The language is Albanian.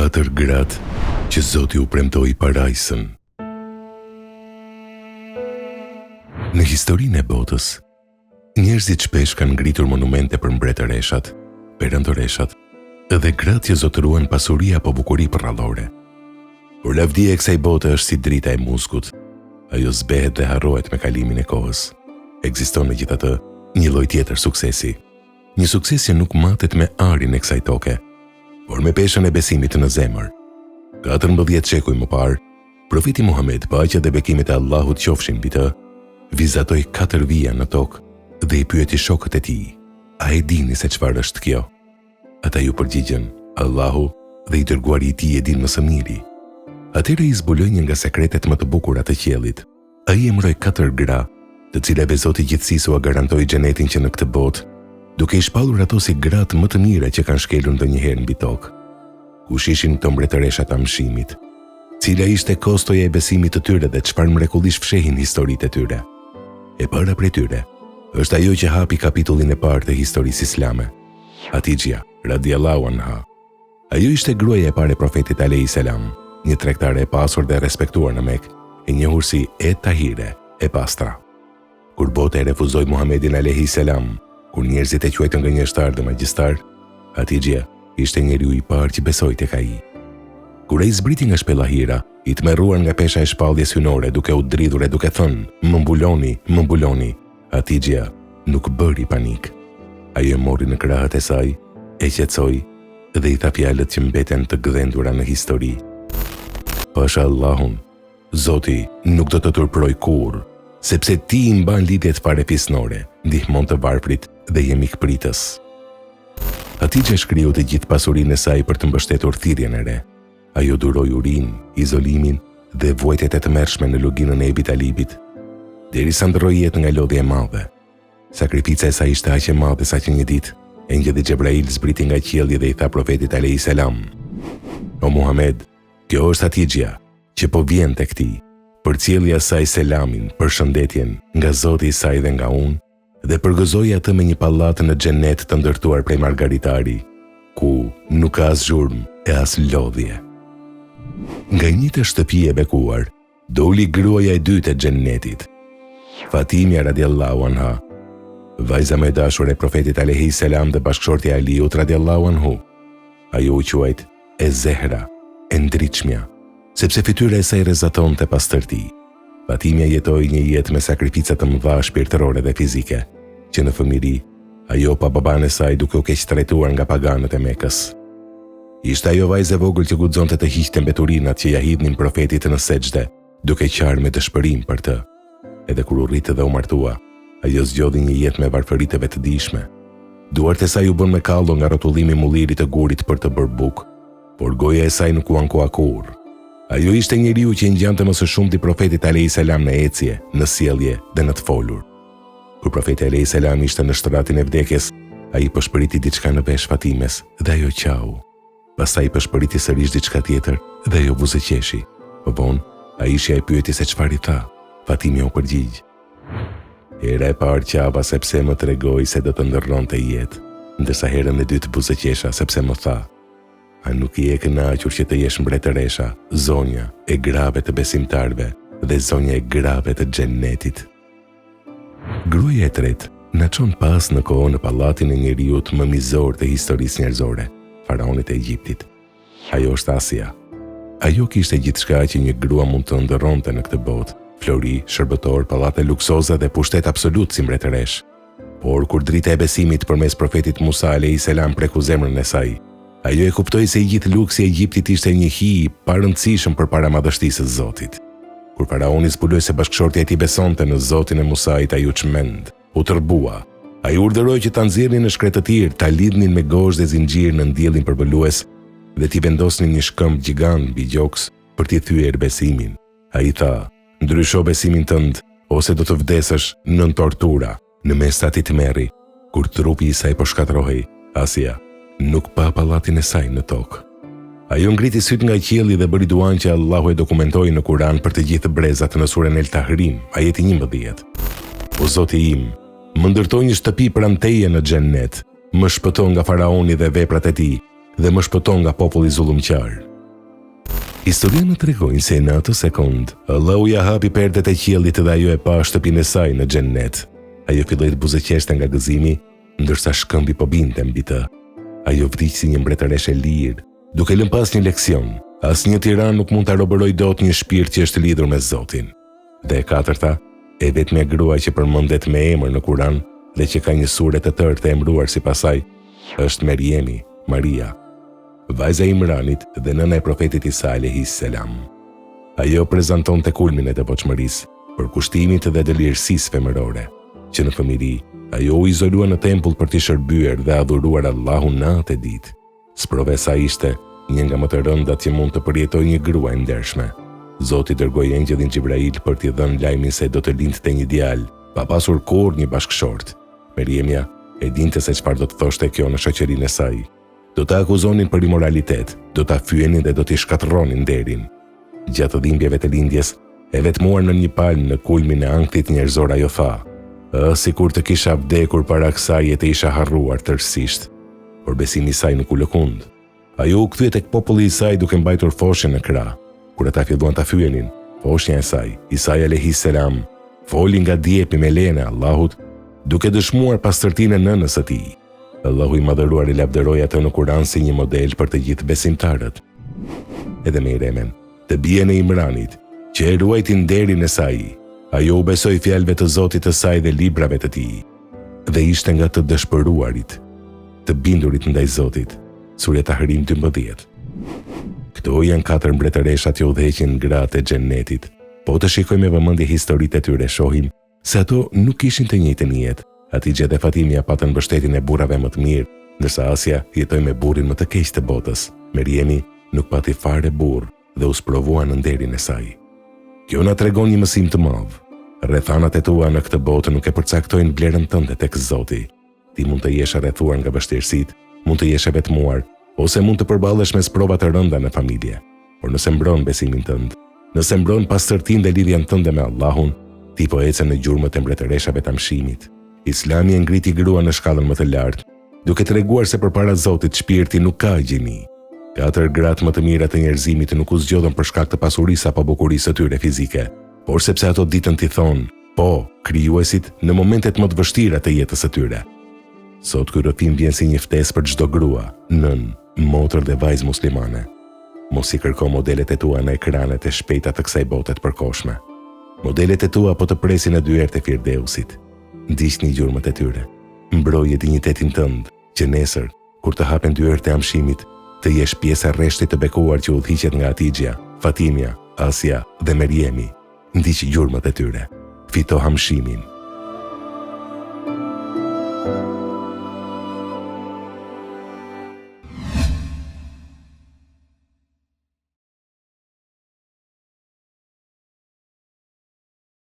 4 gratë që Zoti u premtoi parajsën. Në historinë e botës, njerëzit shpesh kanë ngritur monumente për mbretëreshat, perëndëreshat, edhe gratë që zotëruan pasuri apo bukuri përrallore. Por lavdia e kësaj bote është si drita e muskut. Ajo zbehet dhe harrohet me kalimin e kohës. Ekziston megjithatë një lloj tjetër suksesi. Një sukses që nuk matet me arin e kësaj toke, por me peshën e besimit në zemër. 14 shekuj më parë, profeti Muhammed, paqja dhe bekimet e Allahut qofshin mbi të, vizatoi 4 vija në tokë dhe i pyeti shokët e tij: "A e dini se çfarë është kjo?" Ata ju përgjigjen: "Allahu dhe i dërguari i tij e din më së miri." Atëherë i zbuloi një nga sekretet më të bukura të qiellit. Ai emëroi 4 gra, të cilave Zoti gjithësisë ua garantoi xhenetin që në këtë botë, duke i shpallur ato si gratë më të mira që kanë shkelur ndonjëherë mbi tokë. Kush ishin këto mbretëresha të amshimit? Cila ishte kostoja e besimit të tyre dhe çfarë mrekullish fshehin historitë e tyre? E para prej tyre është ajo që hapi kapitullin e parë të historisë islame, Hatixha radiallahu anha. Ajo ishte gruaja e parë e profetit alayhis salam, një tregtare e pasur dhe respektuar në Mekë, e njohur si Tahire, e pastra. Kur bota e refuzoi Muhamedit alayhis salam, kur njerëzit e quajtën gënjeshtar dhe magjistar, Hatixha ishte njeriu i parë që besoi tek ai. Kur ai zbriti nga shpella hira, i tmerruar nga pesha e shpalljes hynore, duke u dridhur e duke thënë: "Më mbuloni", Hatixha nuk bëri panik. Ai e mori në krahët e saj, e qetësoi dhe i tha fjalët që mbeten të gdhendura në histori: "Pasha Allahun, Zoti nuk do të turproj kurrë, sepse ti i mban lidhjet farefisnore, ndihmon të varfrit dhe je mikpritës." Hatixha shkriu të gjithë pasurinë e saj për të mbështetur thirrjen e re. Ajo duroi urinë, izolimin dhe vuajtjet e tmerrshme në luginën e Ebi Talibit, derisa ndroi jetë nga lodhja e madhe. Sakrifica e saj ishte aq e madhe sa që një ditë engjëlli Xhebrail zbriti nga qielli dhe i tha profetit alayhis salam: "O Muhammed, kjo është Hatixha që po vjen tek ti. Përcjelli asaj selamin, përshëndetjen nga Zoti i saj dhe nga unë, dhe përgëzoi atë me një pallat në xhenet të ndërtuar prej margaritari, ku nuk ka as zhurmë e as lodhje." Nga një të shtëpi e bekuar, doli gruaja e dytë e xhenetit, Fatimia radiallahu anha, vajza më e dashur e profetit alayhis salam dhe bashkëshortja e Aliut radiallahu anhu. Ajo u quajt e Zehra, e ndritshmja, sepse fytyra e saj rrezatonte pastërti. Fatimia jetoi një jetë me sakrifica të mëdha shpirtërore dhe fizike, që në fëmijëri ajo pa baban e saj duke u keq trajtuar nga paganët e Mekës. Ishte ajo vajzë e vogël që guxonte të hiqte mbeturinat që ja hidhnin profetit në sejdë, duke qarë me dëshpërim për të. Edhe kur u rritë dhe u martua, ajo zgjodhi një jetë me varfëri të vetëdijshme. Duart e saj u bën me kallo nga rrotullimi i mullirit të gurit për të bërë bukë, por goja e saj nuk u ankua kurrë. Ajo ishte njeriu që i ngjante më së shumti profetit alayhis salam në ecje, në sjellje dhe në të folur. Kur profeti alayhis salam ishte në shtratin e vdekjes, ai përshpëriti diçka në vesh Fatimes dhe ajo qau. Pastaj përshpëriti sërish diçka tjetër dhe ajo buzëqeshi. Më vonë, Aisha e pyeti se çfarë i tha. Fatimia u përgjigj: "Hera e parë qava sepse më tregoi se do të ndërronte jetë, ndërsa herën e dytë buzëqesha sepse më tha: a nuk i e kënaqur që të jesh mbretëresha, zonja e grave të besimtarve dhe zonja e grave të xhenetit?" Gruaja e tretë na çon pas në kohën në pallatin e njeriut më mizor të historisë njerëzore, faraonit e Egjiptit. Ajo është Asia. Ajo kishte gjithçka që një grua mund të ndërronte në këtë botë: flori, shërbëtor, pallate luksoze dhe pushtet absolut si mbretëresh. Por kur drita e besimit përmes profetit Musa alayhis salam preku zemrën e saj, ajo e kuptoi se i gjithë luksi i Egjiptit ishte një hij i parëndësishëm përpara madhështisë së Zotit. Kur faraoni zbuloi se bashkëshortja e tij besonte në Zotin e Musait, ai u çmend, u tërbua. Ai urdhëroi që ta nxjerrnin në shkretë të tir, ta lidhnin me gozhë dhe zinxhir në ndjellin përbëlues dhe t'i vendosnin një shkëmb gjigant mbi gjoks për t'i thyer besimin. Ai tha: "Ndrysho besimin tënd, ose do të vdesësh nën tortura." Në mes të atij tmerri, kur trupi i saj po shkatërrohej, Asia nuk pa pallatin e saj në tokë. Ajo ngriti syt nga qielli dhe bëri duan që Allahu e dokumentoi në Kur'an për të gjithë brezat në surën El Tahrim, ajeti 11. "O Zoti im, më ndërtoi një shtëpi pranë teje në xhennet, më shpëto nga faraoni dhe veprat e tij, dhe më shpëto nga populli zullumqar." Historia në tregojnë se në atë sekund, Allahu ja hapi perdet e qiellit dhe ajo e pa shtëpinë e saj në xhennet. Ajo filloi të buzëqeshte nga gëzimi, ndërsa shkëmbi po binte mbi të. Ajo vdiq si një mbretëreshe lirë, duke lënë pas një leksion. Asnjë tiran nuk mund ta roborojë dot një shpirt që është lidhur me Zotin. Dhe e katërta, e vetmja grua që përmendet me emër në Kur'an dhe që ka një sure të tërë të emëruar sipas saj, është Meriemi, Maria, vajza e Imranit dhe nëna e profetit Isa alayhis salam. Ajo prezantonte kulmin e devotshmërisë, përkushtimit dhe delirësisë femërore, që në fëmijëri ajo u izolua në tempull për të shërbyer dhe adhuruar Allahun natë e ditë. Sprovesa ishte një nga më të rëndat që mund të përjetojë një grua e ndershme. Zoti dërgoi engjëllin Xhibrail për t'i dhënë lajmin se do të lindte një djalë, pa pasur kurrë një bashkëshort. Meriemja e dinte se çfarë do të thoshte kjo në shoqërinë e saj. Do ta akuzonin për imoralitet, do ta fyenin dhe do t'i shkatërronin nderin. Gjatë dhimbjeve të lindjes, e vetmuar në një palmë në kulmin e ankthit njerëzor ajo tha: sikur të kisha vdekur para kësaj e të isha harruar tërësisht. Por besimi i saj nuk u lëkund. Ajo u kthye tek populli i saj duke mbajtur foshën në krah. Kur ata filluan ta fyenin, foshnja e saj, Isa alayhis salam, foli nga djepi me lejen e Allahut, duke dëshmuar pastërtinë e nënës së tij. Allahu i madhëruar i lavdëroi atë në Kur'an si një model për të gjithë besimtarët. Edhe me Iremen, të bien e Imranit, që e ruajti nderin e saj, ajo u besoi fjalëve të Zotit të saj dhe librave të tij, dhe ishte nga të dëshpëruarit, të bindurit ndaj Zotit. Surja Tahrim 12. Këto janë 4 mbretëreshat që udhëheqin gratë e xhennetit. Po të shikojmë me vëmendje historitë e tyre, shohim se ato nuk kishin të njëjtën jetë. Hatice dhe Fatimia patën mbështetjen e burrave më të mirë, ndërsa Asia jetoi me burrin më të keq të botës. Meriemi nuk pati fare burr dhe u sprovua në nderin e saj. Kjo na tregon një mësim të madh. Rrethanat e tua në këtë botë nuk e përcaktojnë vlerën tënde tek Zoti. Ti mund të jesh arrethuar nga vështirësitë, mund të jesh e vetmuar, ose mund të përballesh me sprova të rënda në familje. Por nëse mbron besimin tënd, nëse mbron pastërtinë dhe lidhjen tënde me Allahun, ti po ecën në gjurmët e mbretëreshave të amshimit. Islami e ngriti grua në shkallën më të lartë, duke treguar se përpara Zotit shpirti nuk ka gjini. 4 gratë më të mira të njerëzimit nuk u zgjodhen për shkak të pasurisë apo bukurisë së tyre fizike, por sepse ato ditën t'i thonë po krijuesit në momentet më të vështira të jetës së tyre. Sot ky rrëfim vjen si një ftesë për çdo grua, nën, motër dhe vajzë muslimane. Mos i kërko modelet e tua në ekranet e shpejta të kësaj bote të përkohshme. Modelet e tua po të presin në dyert e Firdeusit. Ndiqni gjurmët e tyre. Mbroje dinjitetin tënd, që nesër, kur të hapen dyert e amshimit, të jesh pjesë e rreshtit të bekuar që udhëhiqet nga Hatixha, Fatimia, Asia dhe Meriemi. Ndiq gjurmët e tyre. Fito hamshimin.